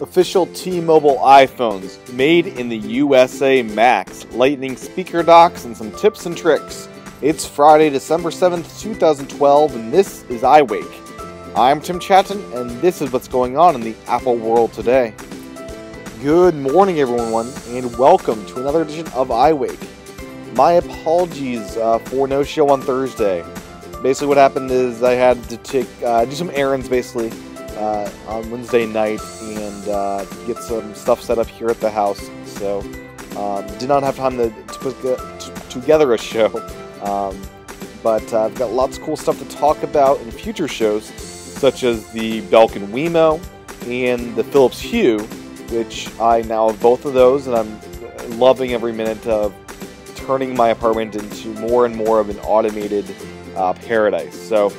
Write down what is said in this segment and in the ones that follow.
Official T-Mobile iPhones, made in the USA Max, lightning speaker docks, and some tips and tricks. It's Friday, December 7th, 2012, and this is iWake. I'm Tim Chaten, and this is what's going on in the Apple world today. Good morning, everyone, and welcome to another edition of iWake. My apologies for no show on Thursday. Basically, what happened is I had to do some errands, basically, on Wednesday night and get some stuff set up here at the house. So, did not have time to put together a show. But I've got lots of cool stuff to talk about in future shows, such as the Belkin Wemo and the Philips Hue, which I now have both of those, and I'm loving every minute of turning my apartment into more and more of an automated paradise. So,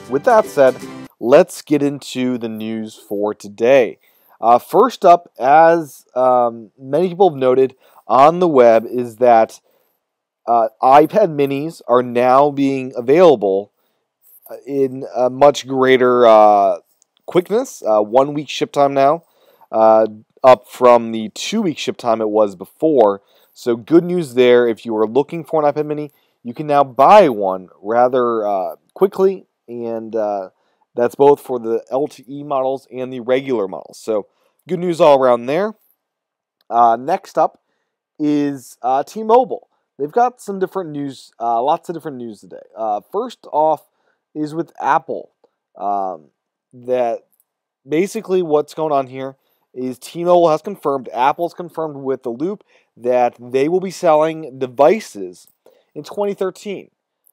with that said, let's get into the news for today. First up, as many people have noted on the web, is that iPad minis are now being available in a much greater quickness. 1 week ship time now, up from the 2 week ship time it was before. So good news there. If you are looking for an iPad mini, you can now buy one rather quickly, and that's both for the LTE models and the regular models. So good news all around there. Next up is T-Mobile. They've got some different news, lots of different news today. First off is with Apple. That basically what's going on here is T-Mobile has confirmed, Apple's confirmed with the Loop, that they will be selling devices in 2013.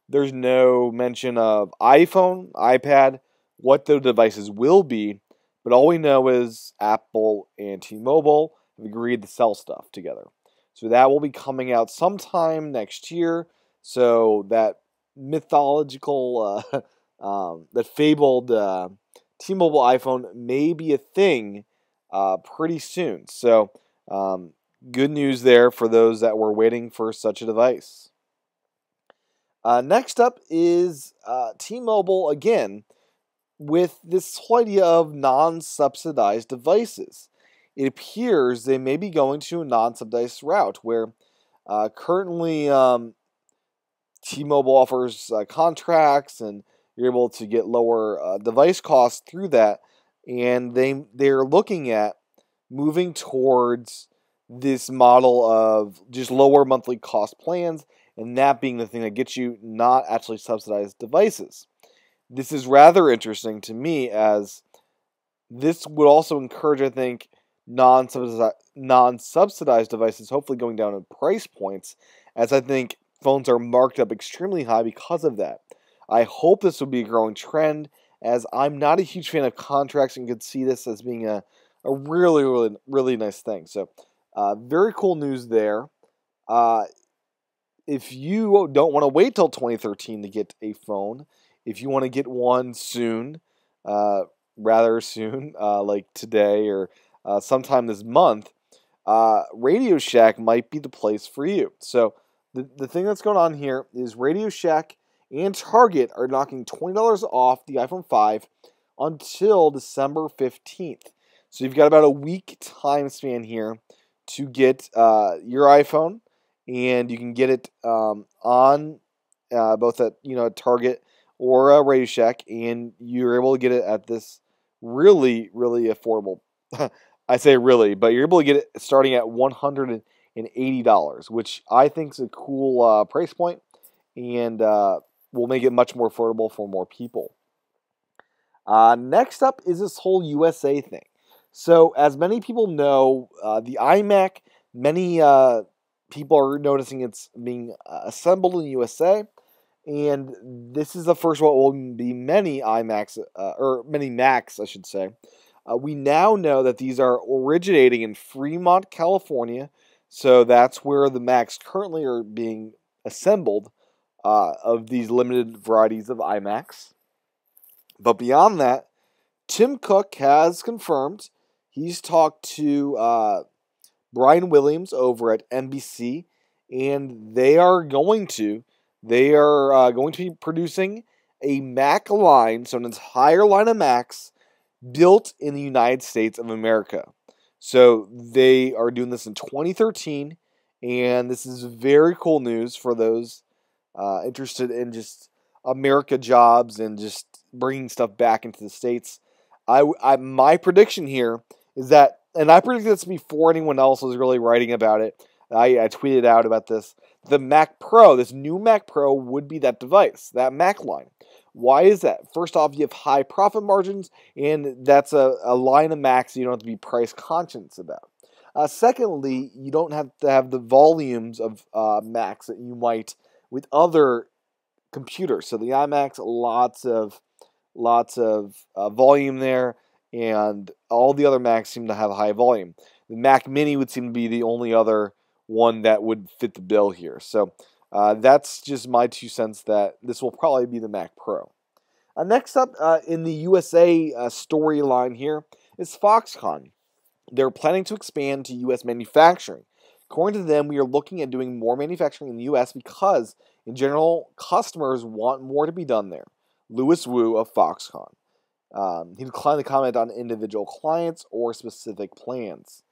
There's no mention of iPhone, iPad, what the devices will be, but all we know is Apple and T-Mobile have agreed to sell stuff together. So that will be coming out sometime next year. So that mythological, that fabled T-Mobile iPhone may be a thing pretty soon. So good news there for those that were waiting for such a device. Next up is T-Mobile again with this whole idea of non-subsidized devices. It appears they may be going to a non-subsidized route where currently T-Mobile offers contracts and you're able to get lower device costs through that, and they're looking at moving towards this model of just lower monthly cost plans, and that being the thing that gets you not actually subsidized devices. This is rather interesting to me, as this would also encourage, I think, non-subsidized devices hopefully going down in price points, as I think phones are marked up extremely high because of that. I hope this will be a growing trend, as I'm not a huge fan of contracts and could see this as being a really, really, really nice thing. So, very cool news there. If you don't want to wait till 2013 to get a phone, if you want to get one soon, rather soon, like today or sometime this month, Radio Shack might be the place for you. So the thing that's going on here is Radio Shack and Target are knocking $20 off the iPhone 5 until December 15th. So you've got about a week time span here to get your iPhone, and you can get it on both at Target or Radio Shack, and you're able to get it at this really, really affordable. I say really, but you're able to get it starting at $180, which I think is a cool price point, and will make it much more affordable for more people. Next up is this whole USA thing. So, as many people know, the iMac, many people are noticing it's being assembled in the USA. And this is the first what will be many iMacs, or many Macs, I should say. We now know that these are originating in Fremont, California. So that's where the Macs currently are being assembled, of these limited varieties of iMacs. But beyond that, Tim Cook has confirmed, he's talked to Brian Williams over at NBC, and they are going to be producing a Mac line, so an entire line of Macs built in the United States of America. So they are doing this in 2013, and this is very cool news for those interested in just America jobs and just bringing stuff back into the States. My prediction here is that, and I predicted this before anyone else was really writing about it. I tweeted out about this. The Mac Pro, this new Mac Pro, would be that device, that Mac line. Why is that? First off, you have high profit margins, and that's a line of Macs you don't have to be price conscious about. Secondly, you don't have to have the volumes of Macs that you might with other computers. So the iMacs, lots of volume there, and all the other Macs seem to have a high volume. The Mac Mini would seem to be the only other one that would fit the bill here. So that's just my 2 cents that this will probably be the Mac Pro. Next up in the USA storyline here is Foxconn. They're planning to expand to U.S. manufacturing. According to them, we are looking at doing more manufacturing in the U.S. because, in general, customers want more to be done there. Louis Wu of Foxconn. He declined to comment on individual clients or specific plans.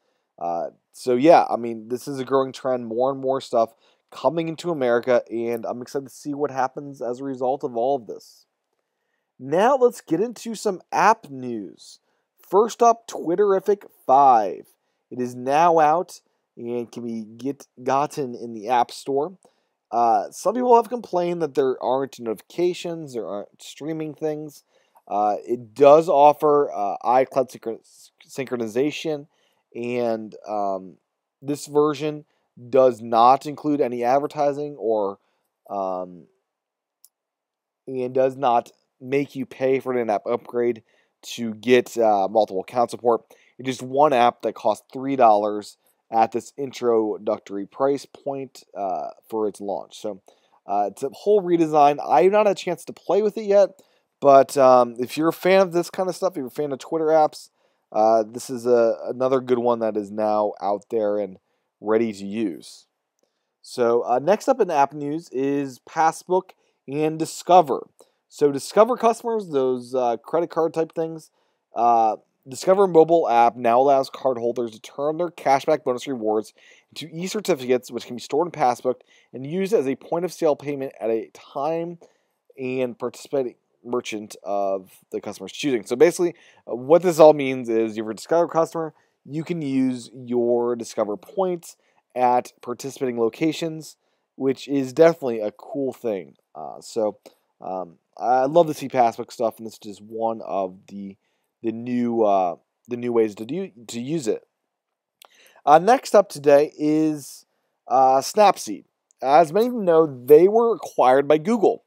So yeah, I mean, this is a growing trend, more and more stuff coming into America, and I'm excited to see what happens as a result of all of this. Now let's get into some app news. First up, Twitterific 5. It is now out and can be gotten in the App Store. Some people have complained that there aren't notifications, there aren't streaming things. It does offer iCloud synchronization, and this version does not include any advertising or and does not make you pay for an in-app upgrade to get multiple account support. It's just one app that costs $3 at this introductory price point for its launch. So it's a whole redesign. I've not had a chance to play with it yet, but if you're a fan of this kind of stuff, if you're a fan of Twitter apps, this is another good one that is now out there and ready to use. So next up in app news is Passbook and Discover. So Discover customers, those credit card type things, Discover mobile app now allows cardholders to turn their cashback bonus rewards into e-certificates, which can be stored in Passbook and used as a point-of-sale payment at a time and participating merchant of the customer's choosing. So basically, what this all means is if you're a Discover customer, you can use your Discover points at participating locations, which is definitely a cool thing. I love to see Passbook stuff, and this is just one of the new ways to use it. Next up today is Snapseed. As many of you know, they were acquired by Google.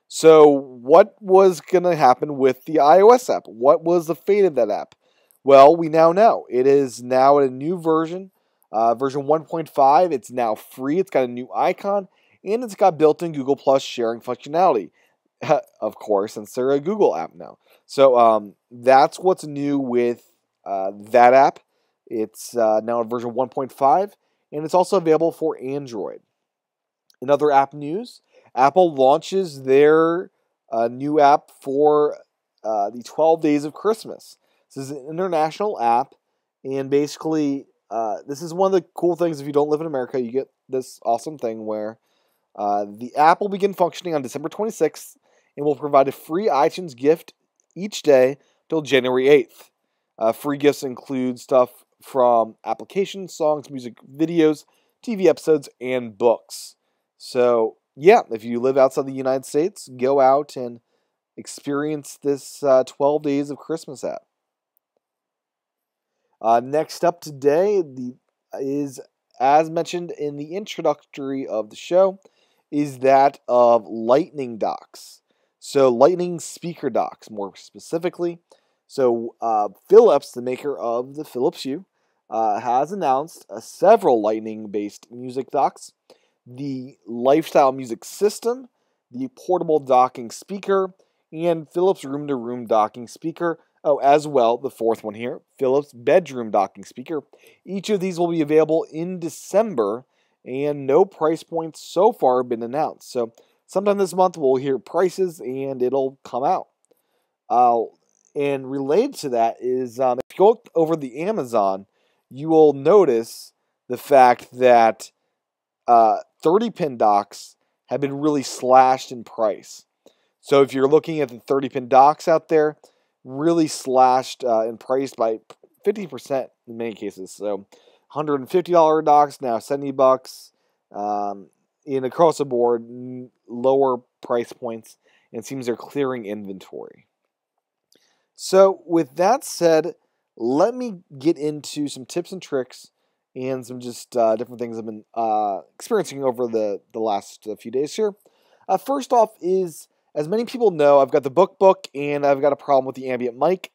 So what was going to happen with the iOS app? What was the fate of that app? Well, we now know. It is now in a new version, version 1.5. It's now free. It's got a new icon, and it's got built-in Google Plus sharing functionality. Of course, since they're a Google app now. So that's what's new with that app. It's now in version 1.5, and it's also available for Android. In other app news, Apple launches their new app for the 12 Days of Christmas. This is an international app, and basically, this is one of the cool things. If you don't live in America, you get this awesome thing where the app will begin functioning on December 26th and will provide a free iTunes gift each day till January 8th. Free gifts include stuff from applications, songs, music videos, TV episodes, and books. So, yeah, if you live outside the United States, go out and experience this 12 Days of Christmas app. Next up today is, as mentioned in the introductory of the show, is that of Lightning docks. So Lightning speaker docks, more specifically. So Philips, the maker of the Philips Hue, has announced several Lightning-based music docks. The Lifestyle Music System, the Portable Docking Speaker, and Philips Room-to-Room Docking Speaker. Oh, as well, the fourth one here, Philips Bedroom Docking Speaker. Each of these will be available in December, and no price points so far have been announced. So sometime this month we'll hear prices, and it'll come out. And related to that is, if you go over the Amazon, you will notice the fact that 30-pin docks have been really slashed in price. So if you're looking at the 30-pin docks out there, really slashed in price by 50% in many cases. So $150 docks, now $70. In across the board, lower price points, and it seems they're clearing inventory. So with that said, let me get into some tips and tricks and some just different things I've been experiencing over the last few days here. First off is, as many people know, I've got the book, and I've got a problem with the ambient mic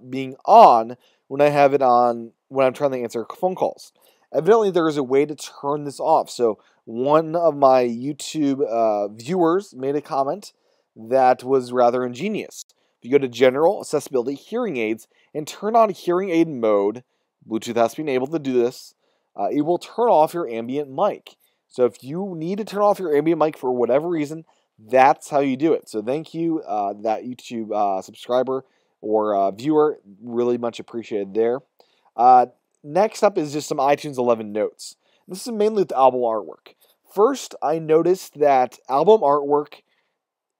being on when I have it on when I'm trying to answer phone calls. Evidently, there is a way to turn this off. So one of my YouTube viewers made a comment that was rather ingenious. If you go to General, Accessibility, Hearing Aids, and turn on Hearing Aid Mode, Bluetooth has to be enabled to do this, it will turn off your ambient mic. So if you need to turn off your ambient mic for whatever reason, that's how you do it. So thank you, that YouTube subscriber or viewer. Really much appreciated there. Next up is just some iTunes 11 notes. This is mainly with album artwork. First, I noticed that album artwork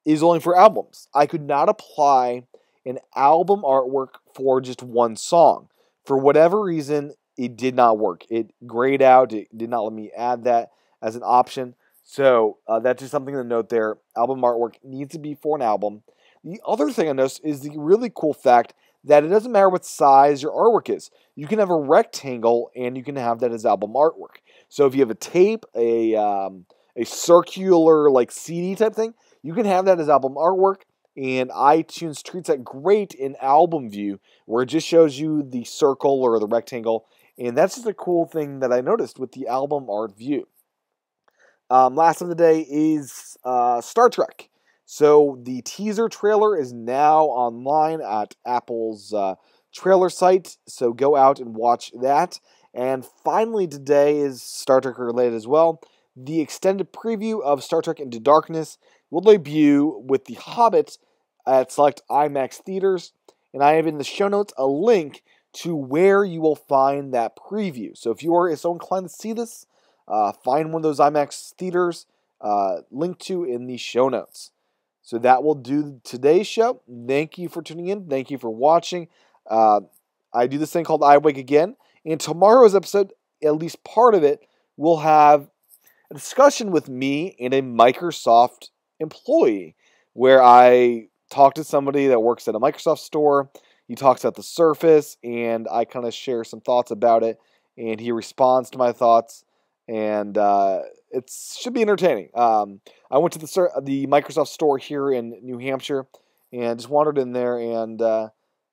is only for albums. I could not apply an album artwork for just one song. For whatever reason, it did not work. It grayed out. It did not let me add that as an option. So that's just something to note there. Album artwork needs to be for an album. The other thing I noticed is the really cool fact that it doesn't matter what size your artwork is. You can have a rectangle, and you can have that as album artwork. So if you have a tape, a circular like CD type thing, you can have that as album artwork. And iTunes treats that great in album view, where it just shows you the circle or the rectangle. And that's just a cool thing that I noticed with the album art view. Last of the day is Star Trek. So the teaser trailer is now online at Apple's trailer site. So go out and watch that. And finally today is Star Trek related as well. The extended preview of Star Trek Into Darkness will debut with The Hobbit at select IMAX theaters. And I have in the show notes a link to where you will find that preview. So if you are so inclined to see this, find one of those IMAX theaters linked to in the show notes. So that will do today's show. Thank you for tuning in. Thank you for watching. I do this thing called iWake again. And tomorrow's episode, at least part of it, will have a discussion with me and a Microsoft employee where I talk to somebody that works at a Microsoft store. He talks about the Surface, and I kind of share some thoughts about it, and he responds to my thoughts, and it should be entertaining. I went to the Microsoft store here in New Hampshire, and just wandered in there, and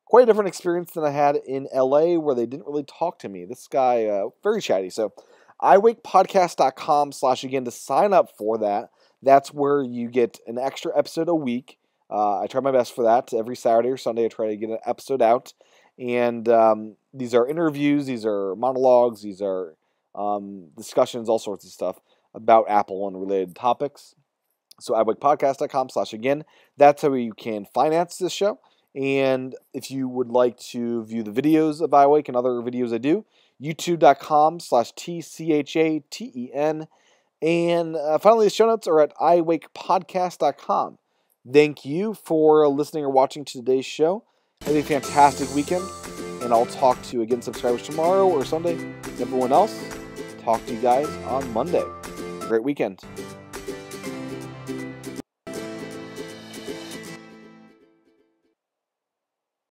quite a different experience than I had in LA, where they didn't really talk to me. This guy, very chatty. So iWakePodcast.com/again to sign up for that. That's where you get an extra episode a week. I try my best for that. Every Saturday or Sunday, I try to get an episode out. And these are interviews, these are monologues, these are discussions, all sorts of stuff about Apple and related topics. So iWakePodcast.com/again. That's how you can finance this show. And if you would like to view the videos of iWake and other videos I do, youtube.com/TCHATEN. And finally, the show notes are at iWakePodcast.com. Thank you for listening or watching to today's show. Have a fantastic weekend, and I'll talk to you again, subscribers, tomorrow or Sunday. Everyone else, talk to you guys on Monday. Great weekend.